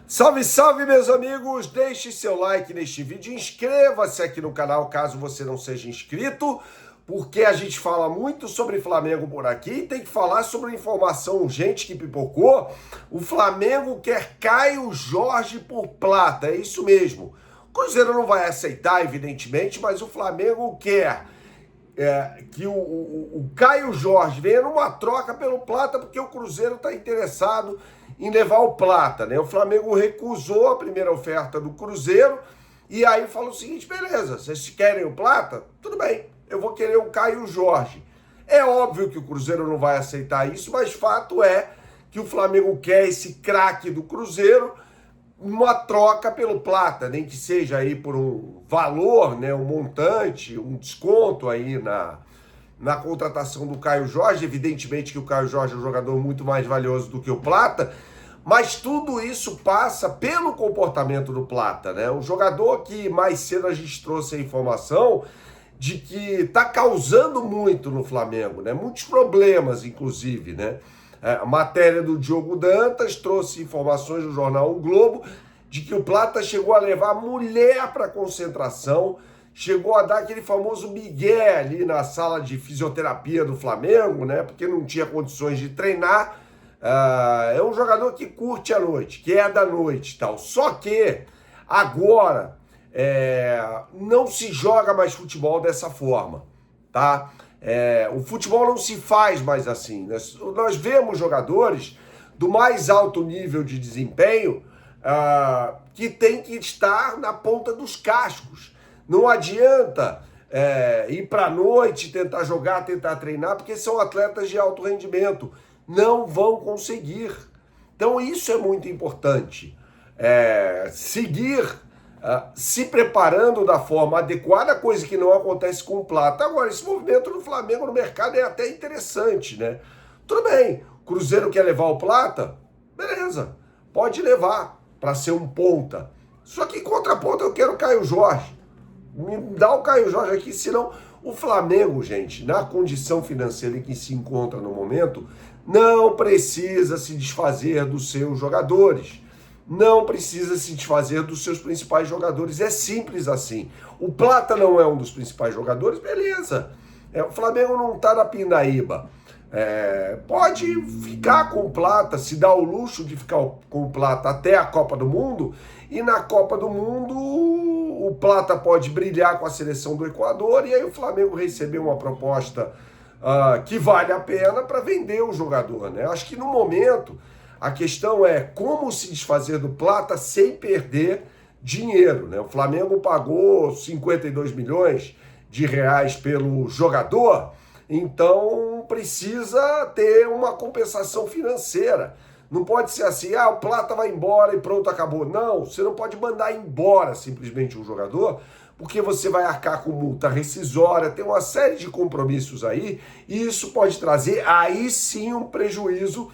Salve, salve, meus amigos! Deixe seu like neste vídeo, inscreva-se aqui no canal caso você não seja inscrito, porque a gente fala muito sobre Flamengo por aqui e tem que falar sobre uma informação urgente que pipocou. O Flamengo quer Caio Jorge por plata, é isso mesmo. O Cruzeiro não vai aceitar, evidentemente, mas o Flamengo quer que o Caio Jorge venha numa troca pelo plata, porque o Cruzeiro está interessado em levar o plata, né? O Flamengo recusou a primeira oferta do Cruzeiro e aí falou o seguinte: beleza, vocês querem o plata? Tudo bem, eu vou querer o Caio Jorge. É óbvio que o Cruzeiro não vai aceitar isso, mas fato é que o Flamengo quer esse craque do Cruzeiro, uma troca pelo plata, nem que seja aí por um valor, né, um montante, um desconto aí na contratação do Caio Jorge. Evidentemente que o Caio Jorge é um jogador muito mais valioso do que o plata, mas tudo isso passa pelo comportamento do plata, né? Um jogador que mais cedo a gente trouxe a informação de que está causando muito no Flamengo, né? Muitos problemas, inclusive, né? A matéria do Diogo Dantas trouxe informações no jornal O Globo de que o plata chegou a levar a mulher para concentração, chegou a dar aquele famoso migué ali na sala de fisioterapia do Flamengo, né? Porque não tinha condições de treinar. É um jogador que curte a noite, que é da noite e tal. Só que agora não se joga mais futebol dessa forma, tá? O futebol não se faz mais assim. Nós vemos jogadores do mais alto nível de desempenho que tem que estar na ponta dos cascos. Não adianta ir para a noite, tentar jogar, tentar treinar, porque são atletas de alto rendimento. Não vão conseguir. Então isso é muito importante. Seguir se preparando da forma adequada, coisa que não acontece com o plata. Agora, esse movimento do Flamengo no mercado é até interessante, né? Tudo bem, o Cruzeiro quer levar o plata? Beleza, pode levar para ser um ponta. Só que em contraponto eu quero o Caio Jorge. Me dá o Caio Jorge aqui, senão o Flamengo, gente, na condição financeira em que se encontra no momento, não precisa se desfazer dos seus jogadores. Não precisa se desfazer dos seus principais jogadores. É simples assim. O plata não é um dos principais jogadores, beleza. O Flamengo não está na pindaíba. Pode ficar com o plata, se dá o luxo de ficar com o plata até a Copa do Mundo, e na Copa do Mundo o plata pode brilhar com a seleção do Equador, e aí o Flamengo receber uma proposta que vale a pena para vender o jogador, né? Acho que no momento a questão é como se desfazer do plata sem perder dinheiro, né? O Flamengo pagou 52 milhões de reais pelo jogador, então precisa ter uma compensação financeira. Não pode ser assim, o plata vai embora e pronto, acabou. Não, você não pode mandar embora simplesmente um jogador, porque você vai arcar com multa rescisória, tem uma série de compromissos aí, e isso pode trazer aí sim um prejuízo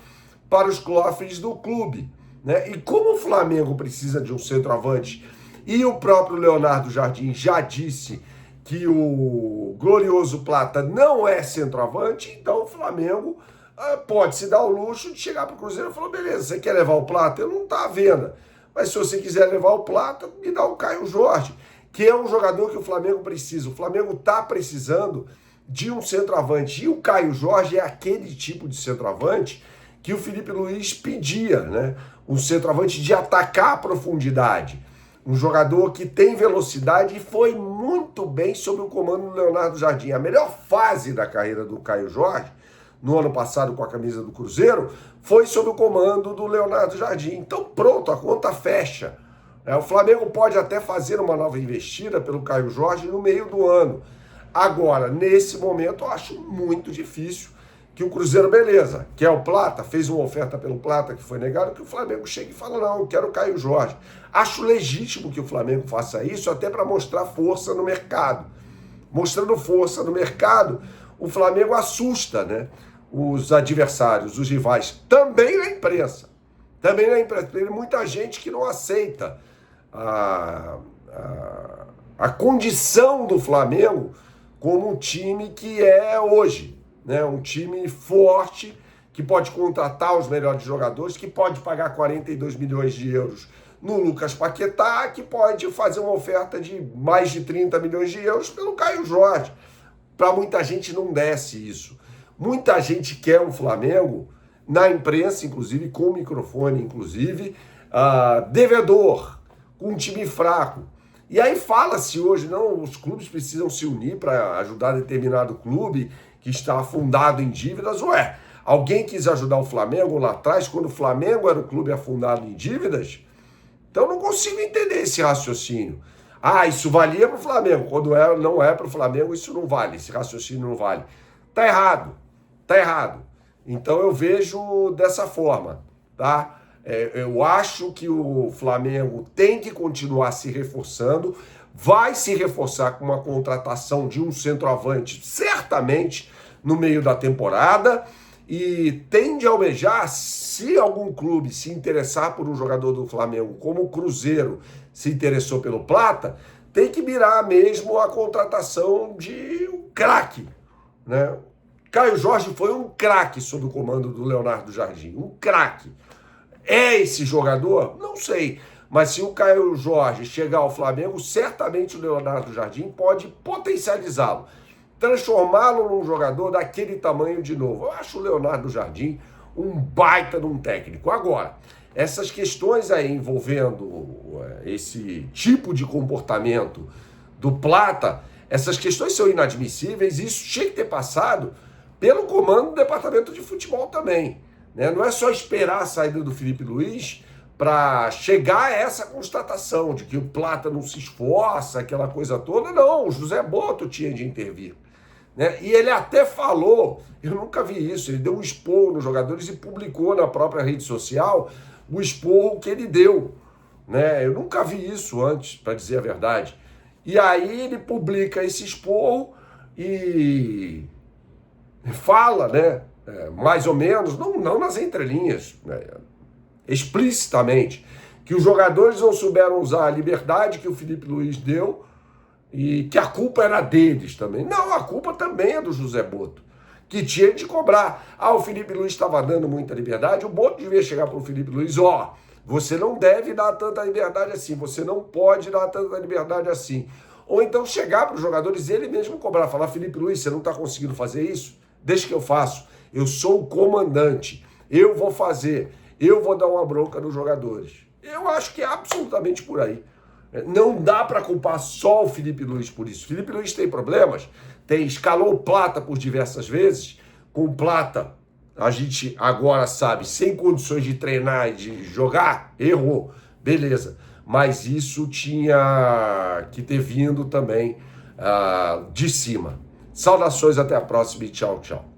para os cofres do clube, né? E como o Flamengo precisa de um centroavante, e o próprio Leonardo Jardim já disse que o glorioso plata não é centroavante, então o Flamengo pode se dar o luxo de chegar para o Cruzeiro e falar: beleza, você quer levar o plata? Eu não estou à venda, mas se você quiser levar o plata, me dá o Caio Jorge, que é um jogador que o Flamengo precisa. O Flamengo está precisando de um centroavante, e o Caio Jorge é aquele tipo de centroavante que o Felipe Luiz pedia, né? Um centroavante de atacar a profundidade, um jogador que tem velocidade, e foi muito bem sob o comando do Leonardo Jardim. A melhor fase da carreira do Caio Jorge, no ano passado com a camisa do Cruzeiro, foi sob o comando do Leonardo Jardim. Então pronto, a conta fecha. O Flamengo pode até fazer uma nova investida pelo Caio Jorge no meio do ano. Agora, nesse momento, eu acho muito difícil que o Cruzeiro, beleza, quer o plata, fez uma oferta pelo plata que foi negado, que o Flamengo chegue e fala: não, eu quero o Caio Jorge. Acho legítimo que o Flamengo faça isso, até para mostrar força no mercado. Mostrando força no mercado, o Flamengo assusta, né, os adversários, os rivais, também na imprensa. Também na imprensa. Tem muita gente que não aceita a condição do Flamengo como um time que é hoje, né? Um time forte, que pode contratar os melhores jogadores, que pode pagar 42 milhões de euros no Lucas Paquetá, que pode fazer uma oferta de mais de 30 milhões de euros pelo Caio Jorge. Para muita gente não desce isso. Muita gente quer um Flamengo, na imprensa, inclusive, com microfone, inclusive, devedor, com um time fraco. E aí fala-se hoje, não, os clubes precisam se unir para ajudar determinado clube que está afundado em dívidas. Ué, alguém quis ajudar o Flamengo lá atrás, quando o Flamengo era o clube afundado em dívidas? Então eu não consigo entender esse raciocínio. Isso valia para o Flamengo. Quando não é para o Flamengo, isso não vale. Esse raciocínio não vale. Tá errado. Tá errado. Então eu vejo dessa forma, tá? Eu acho que o Flamengo tem que continuar se reforçando, vai se reforçar com uma contratação de um centroavante, certamente, no meio da temporada, e tende a almejar, se algum clube se interessar por um jogador do Flamengo, como o Cruzeiro se interessou pelo Plata, tem que mirar mesmo a contratação de um craque, né? Caio Jorge foi um craque sob o comando do Leonardo Jardim, um craque. É esse jogador? Não sei. Mas se o Caio Jorge chegar ao Flamengo, certamente o Leonardo Jardim pode potencializá-lo, transformá-lo num jogador daquele tamanho de novo. Eu acho o Leonardo Jardim um baita de um técnico. Agora, essas questões aí envolvendo esse tipo de comportamento do Plata, essas questões são inadmissíveis e isso tinha que ter passado pelo comando do departamento de futebol também, né? Não é só esperar a saída do Felipe Luiz para chegar a essa constatação de que o Plata não se esforça, aquela coisa toda. Não, o José Boto tinha de intervir, né? E ele até falou, eu nunca vi isso, ele deu um esporro nos jogadores e publicou na própria rede social o esporro que ele deu, né? Eu nunca vi isso antes, para dizer a verdade. E aí ele publica esse esporro e fala, né, mais ou menos, não nas entrelinhas, né, explicitamente, que os jogadores não souberam usar a liberdade que o Felipe Luiz deu e que a culpa era deles também. Não, a culpa também é do José Boto, que tinha de cobrar. O Felipe Luiz estava dando muita liberdade, o Boto devia chegar para o Felipe Luiz, você não deve dar tanta liberdade assim, você não pode dar tanta liberdade assim. Ou então chegar para os jogadores e ele mesmo cobrar, falar, Felipe Luiz, você não está conseguindo fazer isso? Deixa que eu faço. Eu sou o comandante. Eu vou fazer. Eu vou dar uma bronca nos jogadores. Eu acho que é absolutamente por aí. Não dá para culpar só o Felipe Luiz por isso. Felipe Luiz tem problemas. Escalou o Plata por diversas vezes. Com o Plata, a gente agora sabe, sem condições de treinar e de jogar, errou. Beleza. Mas isso tinha que ter vindo também de cima. Saudações, até a próxima e tchau, tchau.